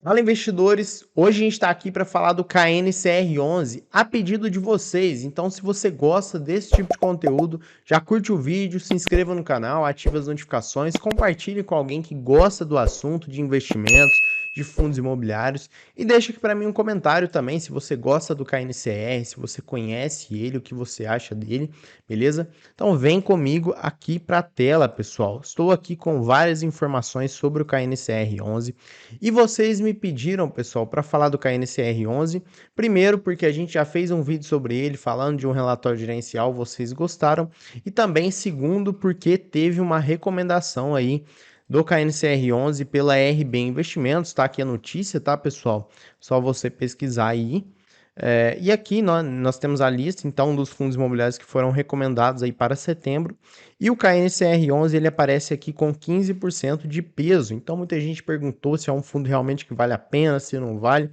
Fala, investidores! Hoje a gente está aqui para falar do KNCR11 a pedido de vocês. Então, se você gosta desse tipo de conteúdo, já curte o vídeo, se inscreva no canal, ative as notificações, compartilhe com alguém que gosta do assunto de investimentos, de fundos imobiliários e deixa aqui para mim um comentário também se você gosta do KNCR, se você conhece ele, o que você acha dele, beleza? Então, vem comigo aqui para a tela, pessoal. Estou aqui com várias informações sobre o KNCR11. E vocês me pediram, pessoal, para falar do KNCR11, primeiro porque a gente já fez um vídeo sobre ele falando de um relatório gerencial, vocês gostaram, e também segundo porque teve uma recomendação aí do KNCR11 pela RB Investimentos, tá aqui a notícia, tá, pessoal? Só você pesquisar aí. E aqui nós temos a lista, então, dos fundos imobiliários que foram recomendados aí para setembro. E o KNCR11 ele aparece aqui com 15% de peso. Então, muita gente perguntou se é um fundo realmente que vale a pena, se não vale.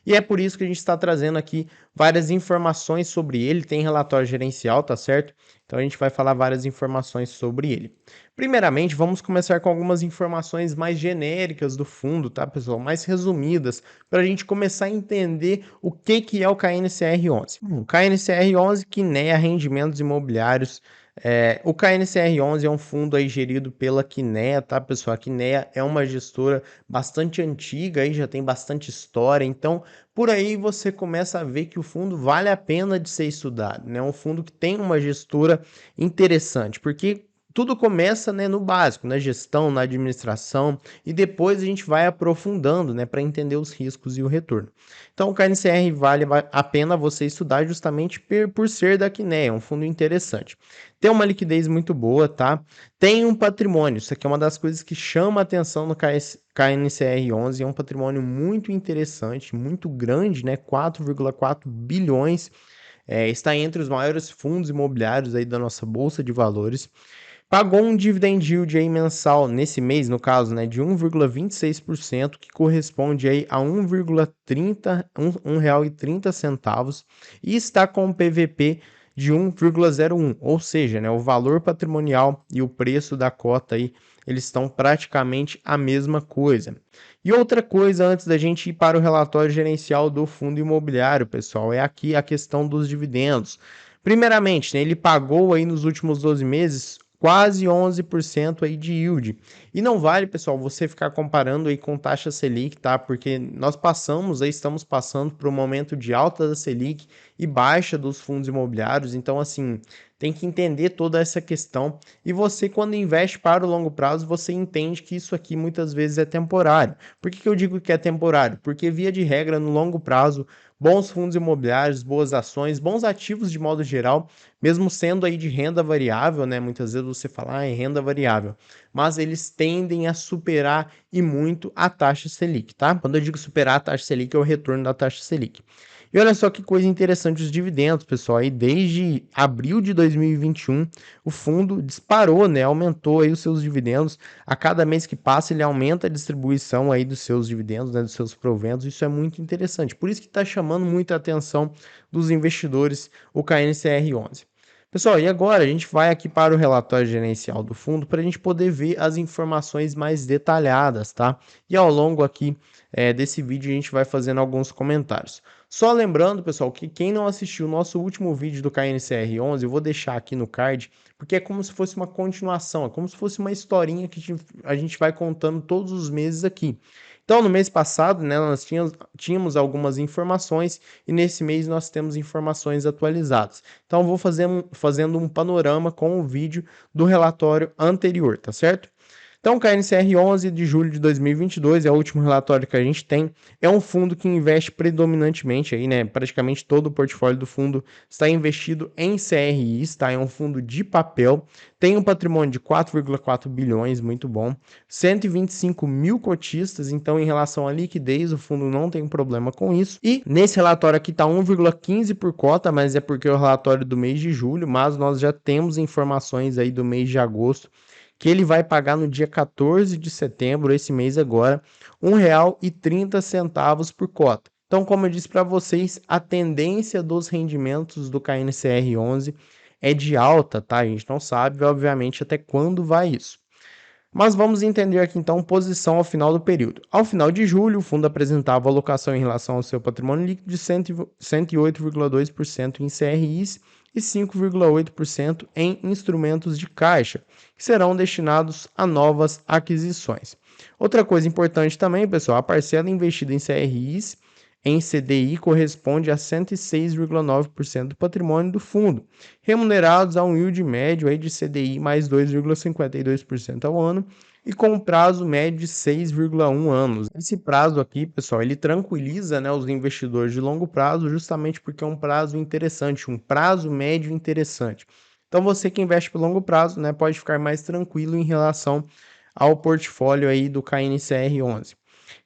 E é por isso que a gente está trazendo aqui várias informações sobre ele. Tem relatório gerencial, tá certo? Então, a gente vai falar várias informações sobre ele. Primeiramente, vamos começar com algumas informações mais genéricas do fundo, tá, pessoal? Mais resumidas, para a gente começar a entender o que é o KNCR11. O KNCR11, Kinea Rendimentos Imobiliários. O KNCR11 é um fundo aí gerido pela Kinea, tá, pessoal? A Kinea é uma gestora bastante antiga, aí já tem bastante história, então por aí você começa a ver que o fundo vale a pena de ser estudado, né? É um fundo que tem uma gestora interessante, porque tudo começa, né, no básico, na gestão, na administração, e depois a gente vai aprofundando, né, para entender os riscos e o retorno. Então, o KNCR vale a pena você estudar justamente por ser da Kinea, é um fundo interessante. Tem uma liquidez muito boa, tá? Tem um patrimônio, isso aqui é uma das coisas que chama a atenção no KNCR11, é um patrimônio muito interessante, muito grande, né? 4,4 bilhões, está entre os maiores fundos imobiliários aí da nossa bolsa de valores. Pagou um dividend yield aí mensal nesse mês, no caso, né, de 1,26%, que corresponde aí a 1,30 real e 30 centavos, e está com um PVP de 1,01, ou seja, né, o valor patrimonial e o preço da cota aí, eles estão praticamente a mesma coisa. E outra coisa antes da gente ir para o relatório gerencial do fundo imobiliário, pessoal, é aqui a questão dos dividendos. Primeiramente, né, ele pagou aí nos últimos 12 meses quase 11% aí de yield. E não vale, pessoal, você ficar comparando aí com taxa Selic, tá? Porque nós estamos passando por um momento de alta da Selic e baixa dos fundos imobiliários. Então, assim, tem que entender toda essa questão. E você, quando investe para o longo prazo, você entende que isso aqui muitas vezes é temporário. Por que eu digo que é temporário? Porque, via de regra, no longo prazo, bons fundos imobiliários, boas ações, bons ativos de modo geral, mesmo sendo aí de renda variável, né? Muitas vezes você fala, é renda variável, mas eles tendem a superar e muito a taxa Selic, tá? Quando eu digo superar a taxa Selic, é o retorno da taxa Selic. E olha só que coisa interessante os dividendos, pessoal. Aí desde abril de 2021, o fundo disparou, né? Aumentou aí os seus dividendos. A cada mês que passa, ele aumenta a distribuição aí dos seus dividendos, né? Dos seus proventos. Isso é muito interessante. Por isso que está chamando muita atenção dos investidores o KNCR11. Pessoal, e agora a gente vai aqui para o relatório gerencial do fundo para a gente poder ver as informações mais detalhadas, tá? E ao longo aqui desse vídeo a gente vai fazendo alguns comentários. Só lembrando, pessoal, que quem não assistiu o nosso último vídeo do KNCR11, eu vou deixar aqui no card, porque é como se fosse uma continuação, é como se fosse uma historinha que a gente vai contando todos os meses aqui. Então, no mês passado, né, nós tínhamos algumas informações e nesse mês nós temos informações atualizadas. Então, vou fazendo um panorama com o vídeo do relatório anterior, tá certo? Então, o KNCR 11 de julho de 2022 é o último relatório que a gente tem. É um fundo que investe predominantemente aí, né? Praticamente todo o portfólio do fundo está investido em CRIs, tá? É um fundo de papel. Tem um patrimônio de 4,4 bilhões, muito bom. 125 mil cotistas, então em relação à liquidez, o fundo não tem problema com isso. E nesse relatório aqui está 1,15 por cota, mas é porque é o relatório do mês de julho, mas nós já temos informações aí do mês de agosto que ele vai pagar no dia 14 de setembro, esse mês agora, R$ 1,30 por cota. Então, como eu disse para vocês, a tendência dos rendimentos do KNCR11 é de alta, tá? A gente não sabe, obviamente, até quando vai isso. Mas vamos entender aqui então posição ao final do período. Ao final de julho, o fundo apresentava alocação em relação ao seu patrimônio líquido de 108,2% em CRIs e 5,8% em instrumentos de caixa, que serão destinados a novas aquisições. Outra coisa importante também, pessoal, a parcela investida em CRIs em CDI corresponde a 106,9% do patrimônio do fundo, remunerados a um yield médio aí de CDI mais 2,52% ao ano e com um prazo médio de 6,1 anos. Esse prazo aqui, pessoal, ele tranquiliza, né, os investidores de longo prazo justamente porque é um prazo interessante, um prazo médio interessante. Então você que investe por longo prazo, né, pode ficar mais tranquilo em relação ao portfólio aí do KNCR11.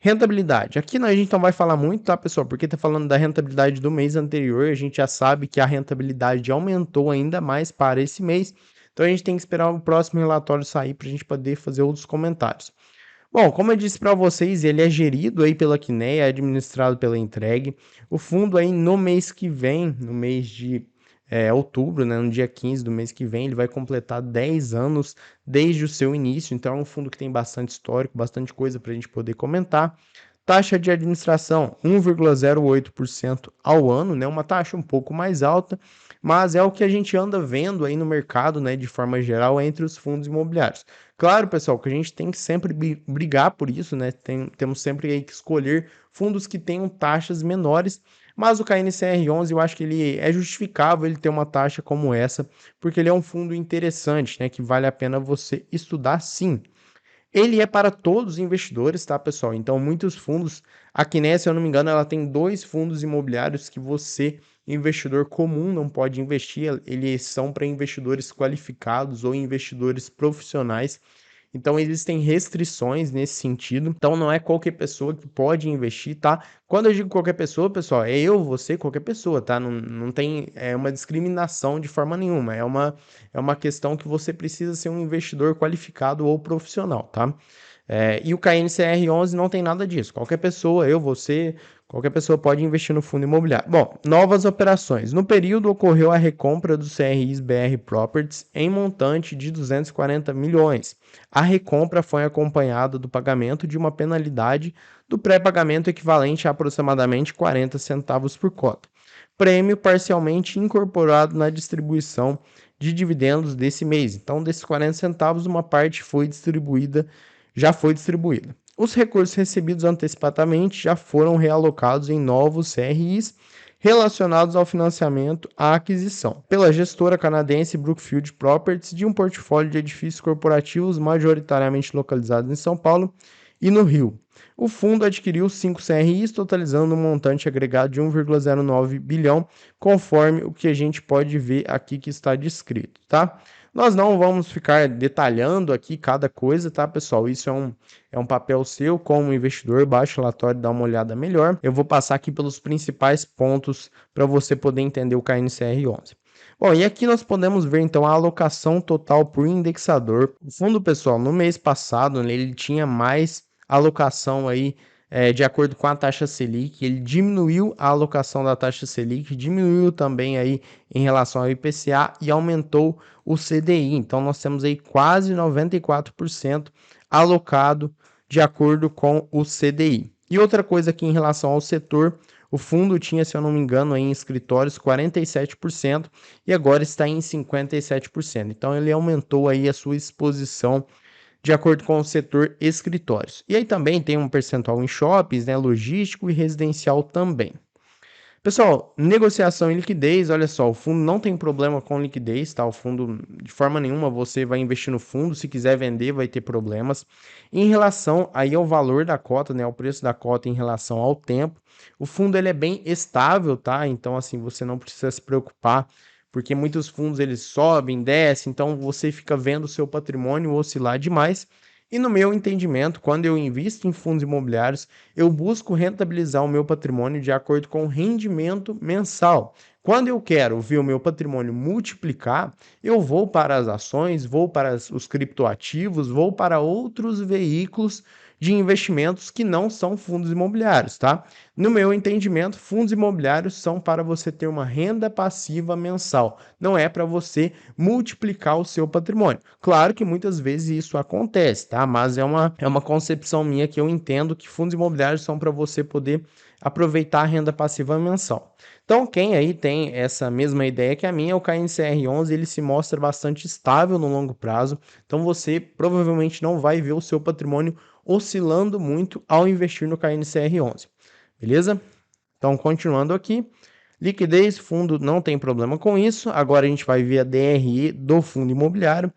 Rentabilidade. Aqui a gente não vai falar muito, tá, pessoal? Porque tá falando da rentabilidade do mês anterior, a gente já sabe que a rentabilidade aumentou ainda mais para esse mês. Então a gente tem que esperar o próximo relatório sair para a gente poder fazer outros comentários. Bom, como eu disse para vocês, ele é gerido aí pela Quineia, é administrado pela Entregue. O fundo aí no mês que vem, no mês de outubro, né, no dia 15 do mês que vem, ele vai completar 10 anos desde o seu início. Então é um fundo que tem bastante histórico, bastante coisa para a gente poder comentar. Taxa de administração, 1,08% ao ano, né? Uma taxa um pouco mais alta, mas é o que a gente anda vendo aí no mercado, né, de forma geral, entre os fundos imobiliários. Claro, pessoal, que a gente tem que sempre brigar por isso, né? Temos sempre aí que escolher fundos que tenham taxas menores, mas o KNCR11 eu acho que ele é justificável ele ter uma taxa como essa, porque ele é um fundo interessante, né, que vale a pena você estudar sim. Ele é para todos os investidores, tá, pessoal? Então, muitos fundos, a Quineia, se eu não me engano, ela tem 2 fundos imobiliários que você, investidor comum, não pode investir. Eles são para investidores qualificados ou investidores profissionais. Então, existem restrições nesse sentido. Então, não é qualquer pessoa que pode investir, tá? Quando eu digo qualquer pessoa, pessoal, é eu, você, qualquer pessoa, tá? Não tem uma discriminação de forma nenhuma. É uma questão que você precisa ser um investidor qualificado ou profissional, tá? E o KNCR11 não tem nada disso. Qualquer pessoa, eu, você, qualquer pessoa pode investir no fundo imobiliário. Bom, novas operações. No período ocorreu a recompra dos CRIs BR Properties em montante de 240 milhões. A recompra foi acompanhada do pagamento de uma penalidade do pré-pagamento equivalente a aproximadamente 40 centavos por cota. Prêmio parcialmente incorporado na distribuição de dividendos desse mês. Então, desses 40 centavos, uma parte já foi distribuída. Os recursos recebidos antecipadamente já foram realocados em novos CRIs relacionados ao financiamento à aquisição pela gestora canadense Brookfield Properties de um portfólio de edifícios corporativos majoritariamente localizados em São Paulo e no Rio. O fundo adquiriu 5 CRIs, totalizando um montante agregado de 1,09 bilhão, conforme o que a gente pode ver aqui que está descrito, tá? Nós não vamos ficar detalhando aqui cada coisa, tá, pessoal? Isso é um papel seu como investidor, baixa o relatório, dá uma olhada melhor. Eu vou passar aqui pelos principais pontos para você poder entender o KNCR11. Bom, e aqui nós podemos ver então a alocação total por indexador. O fundo, pessoal, no mês passado, ele tinha mais alocação aí de acordo com a taxa Selic, ele diminuiu a alocação da taxa Selic, diminuiu também aí em relação ao IPCA e aumentou o CDI. Então nós temos aí quase 94% alocado de acordo com o CDI. E outra coisa aqui em relação ao setor, o fundo tinha, se eu não me engano, aí em escritórios 47% e agora está em 57%. Então ele aumentou aí a sua exposição de acordo com o setor escritórios. E aí também tem um percentual em shoppings, né, logístico e residencial também. Pessoal, negociação e liquidez, olha só, o fundo não tem problema com liquidez, tá? O fundo, de forma nenhuma, você vai investir no fundo, se quiser vender, vai ter problemas. Em relação aí ao valor da cota, né, ao preço da cota em relação ao tempo, o fundo ele é bem estável, tá? Então, assim, você não precisa se preocupar, porque muitos fundos eles sobem, descem, então você fica vendo o seu patrimônio oscilar demais. E no meu entendimento, quando eu invisto em fundos imobiliários, eu busco rentabilizar o meu patrimônio de acordo com o rendimento mensal. Quando eu quero ver o meu patrimônio multiplicar, eu vou para as ações, vou para os criptoativos, vou para outros veículos de investimentos que não são fundos imobiliários, tá? No meu entendimento, fundos imobiliários são para você ter uma renda passiva mensal, não é para você multiplicar o seu patrimônio. Claro que muitas vezes isso acontece, tá? Mas é uma concepção minha que eu entendo que fundos imobiliários são para você poder aproveitar a renda passiva mensal. Então, quem aí tem essa mesma ideia que a minha, o KNCR11, ele se mostra bastante estável no longo prazo, então você provavelmente não vai ver o seu patrimônio oscilando muito ao investir no KNCR11, beleza? Então, continuando aqui, liquidez, fundo não tem problema com isso, agora a gente vai ver a DRE do fundo imobiliário,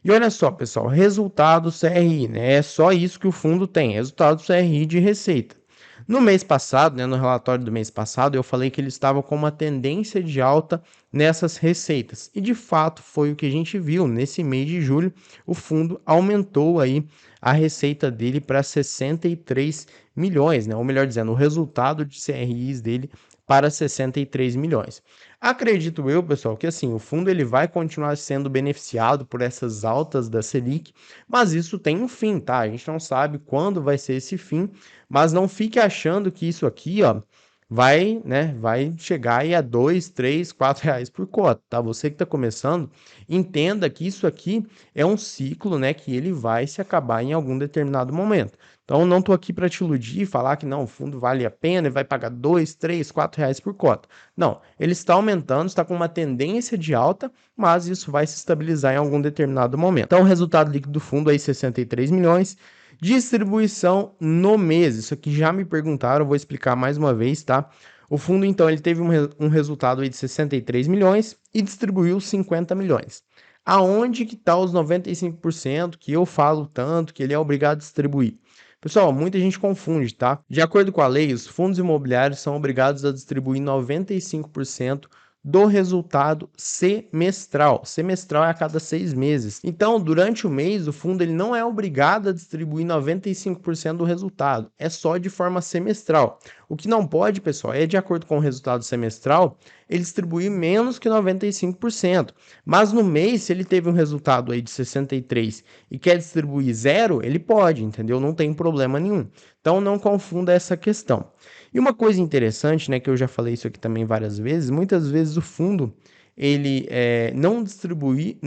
e olha só, pessoal, resultado CRI, né? É só isso que o fundo tem, resultado CRI de receita. No mês passado, né, no relatório do mês passado, eu falei que ele estava com uma tendência de alta nessas receitas. E de fato foi o que a gente viu. Nesse mês de julho, o fundo aumentou aí a receita dele para 63 milhões, né? Ou melhor dizendo, o resultado de CRIs dele para 63 milhões. Acredito eu, pessoal, que assim, o fundo ele vai continuar sendo beneficiado por essas altas da Selic, mas isso tem um fim, tá? A gente não sabe quando vai ser esse fim, mas não fique achando que isso aqui, ó, vai, né, vai chegar aí a 2, 3, 4 reais por cota, tá? Você que está começando, entenda que isso aqui é um ciclo, né, que ele vai se acabar em algum determinado momento. Então, não estou aqui para te iludir e falar que não, o fundo vale a pena e vai pagar 2, 3, 4 reais por cota. Não, ele está aumentando, está com uma tendência de alta, mas isso vai se estabilizar em algum determinado momento. Então, o resultado líquido do fundo aí 63 milhões. Distribuição no mês. Isso aqui já me perguntaram, vou explicar mais uma vez, tá? O fundo, então, ele teve um resultado aí de 63 milhões e distribuiu 50 milhões. Aonde que está os 95% que eu falo tanto que ele é obrigado a distribuir? Pessoal, muita gente confunde, tá? De acordo com a lei, os fundos imobiliários são obrigados a distribuir 95% do resultado semestral. Semestral é a cada 6 meses. Então, durante o mês, o fundo ele não é obrigado a distribuir 95% do resultado. É só de forma semestral. O que não pode, pessoal, é de acordo com o resultado semestral, ele distribuir menos que 95%. Mas no mês, se ele teve um resultado aí de 63 e quer distribuir zero, ele pode, entendeu? Não tem problema nenhum. Então, não confunda essa questão. E uma coisa interessante, né, que eu já falei isso aqui também várias vezes, muitas vezes o fundo ele não distribui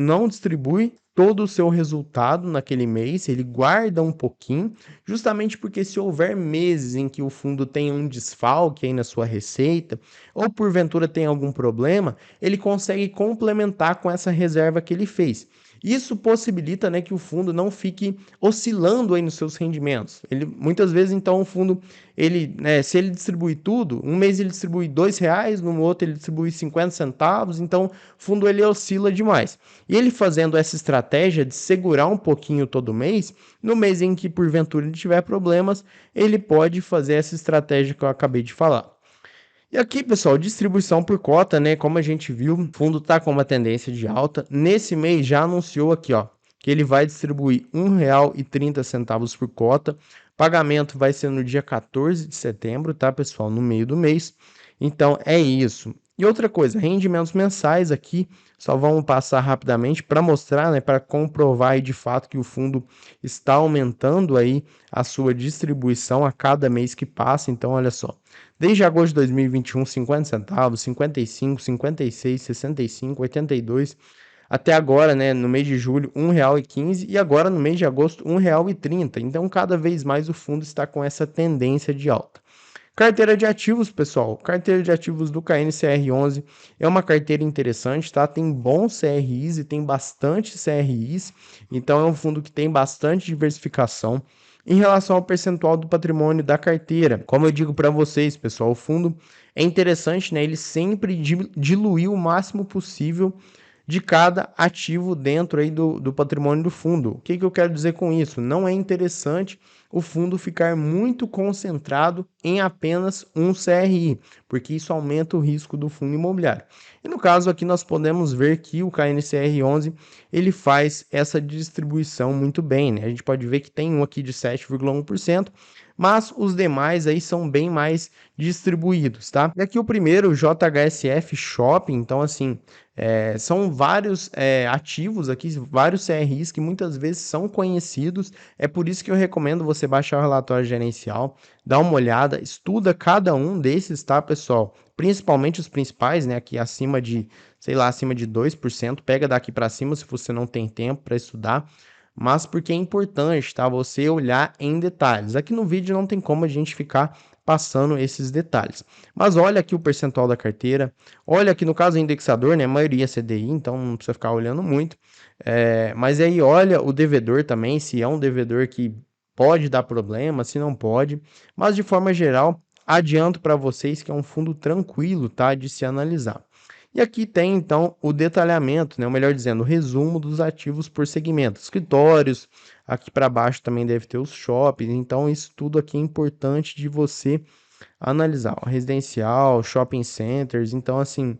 todo o seu resultado naquele mês, ele guarda um pouquinho, justamente porque se houver meses em que o fundo tem um desfalque aí na sua receita, ou porventura tem algum problema, ele consegue complementar com essa reserva que ele fez. Isso possibilita, né, que o fundo não fique oscilando aí nos seus rendimentos. Ele muitas vezes então o fundo ele, né, se ele distribui tudo, um mês ele distribui R$ 2, no outro ele distribui 50 centavos, então o fundo ele oscila demais. E ele fazendo essa estratégia de segurar um pouquinho todo mês, no mês em que porventura ele tiver problemas, ele pode fazer essa estratégia que eu acabei de falar. E aqui, pessoal, distribuição por cota, né? Como a gente viu, o fundo está com uma tendência de alta. Nesse mês já anunciou aqui, ó, que ele vai distribuir R$ 1,30 por cota. Pagamento vai ser no dia 14 de setembro, tá, pessoal? No meio do mês. Então, é isso. E outra coisa, rendimentos mensais aqui, só vamos passar rapidamente para mostrar, né, para comprovar aí de fato que o fundo está aumentando aí a sua distribuição a cada mês que passa. Então, olha só. Desde agosto de 2021, 50 centavos, 55, 56, 65, 82, até agora, né, no mês de julho, R$ 1,15 e agora no mês de agosto, R$ 1,30. Então, cada vez mais o fundo está com essa tendência de alta. Carteira de ativos, pessoal. Carteira de ativos do KNCR11 é uma carteira interessante, tá? Tem bons CRIs e tem bastante CRIs. Então é um fundo que tem bastante diversificação. Em relação ao percentual do patrimônio da carteira, como eu digo para vocês, pessoal, o fundo é interessante, né? Ele sempre diluiu o máximo possível de cada ativo dentro aí do patrimônio do fundo. O que eu quero dizer com isso? Não é interessante o fundo ficar muito concentrado em apenas um CRI, porque isso aumenta o risco do fundo imobiliário. E no caso aqui nós podemos ver que o KNCR11 ele faz essa distribuição muito bem, né? A gente pode ver que tem um aqui de 7,1%, mas os demais aí são bem mais distribuídos, tá? E aqui o primeiro, o JHSF Shopping, então assim, são vários ativos aqui, vários CRIs que muitas vezes são conhecidos, é por isso que eu recomendo você baixar o relatório gerencial, dar uma olhada, estuda cada um desses, tá, pessoal? Principalmente os principais, né, aqui acima de, sei lá, acima de 2%, pega daqui para cima se você não tem tempo para estudar, mas porque é importante, tá, você olhar em detalhes. Aqui no vídeo não tem como a gente ficar passando esses detalhes. Mas olha aqui o percentual da carteira, olha aqui no caso o indexador, né, a maioria é CDI, então não precisa ficar olhando muito. Mas aí olha o devedor também, se é um devedor que pode dar problema, se não pode. Mas de forma geral, adianto para vocês que é um fundo tranquilo, tá, de se analisar. E aqui tem então o detalhamento, né, ou melhor dizendo, o resumo dos ativos por segmento. Escritórios, aqui para baixo também deve ter os shoppings, então isso tudo aqui é importante de você analisar. Ó, residencial, shopping centers, então assim,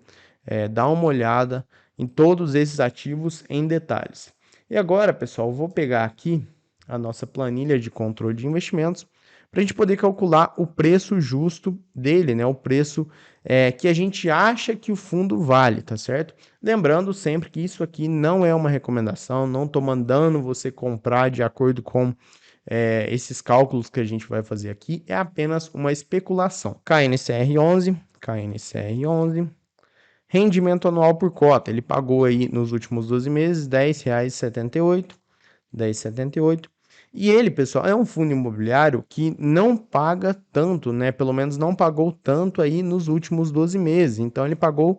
dá uma olhada em todos esses ativos em detalhes. E agora, pessoal, vou pegar aqui a nossa planilha de controle de investimentos para a gente poder calcular o preço justo dele, né? O preço que a gente acha que o fundo vale, tá certo? Lembrando sempre que isso aqui não é uma recomendação, não estou mandando você comprar de acordo com esses cálculos que a gente vai fazer aqui, é apenas uma especulação. KNCR11, rendimento anual por cota, ele pagou aí nos últimos 12 meses R$10,78, 10,78. E ele, pessoal, é um fundo imobiliário que não paga tanto, né? Pelo menos não pagou tanto aí nos últimos 12 meses. Então, ele pagou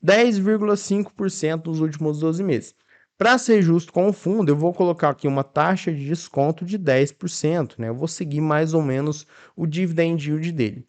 10,5% nos últimos 12 meses. Para ser justo com o fundo, eu vou colocar aqui uma taxa de desconto de 10%, né? Eu vou seguir mais ou menos o dividend yield dele.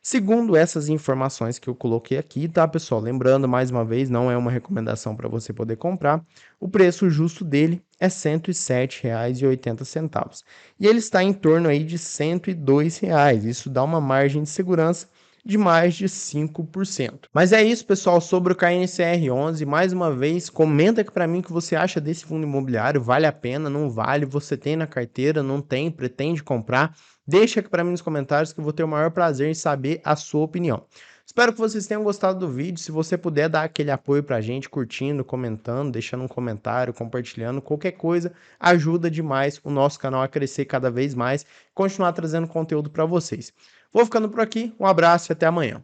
Segundo essas informações que eu coloquei aqui, tá, pessoal? Lembrando, mais uma vez, não é uma recomendação para você poder comprar. O preço justo dele é R$ 107,80. E ele está em torno aí de R$ 102,00. Isso dá uma margem de segurança de mais de 5%. Mas é isso, pessoal, sobre o KNCR11. Mais uma vez, comenta aqui para mim o que você acha desse fundo imobiliário. Vale a pena, não vale? Você tem na carteira, não tem, pretende comprar? Deixa aqui para mim nos comentários que eu vou ter o maior prazer em saber a sua opinião. Espero que vocês tenham gostado do vídeo. Se você puder dar aquele apoio pra gente, curtindo, comentando, deixando um comentário, compartilhando, qualquer coisa, ajuda demais o nosso canal a crescer cada vez mais e continuar trazendo conteúdo para vocês. Vou ficando por aqui, um abraço e até amanhã.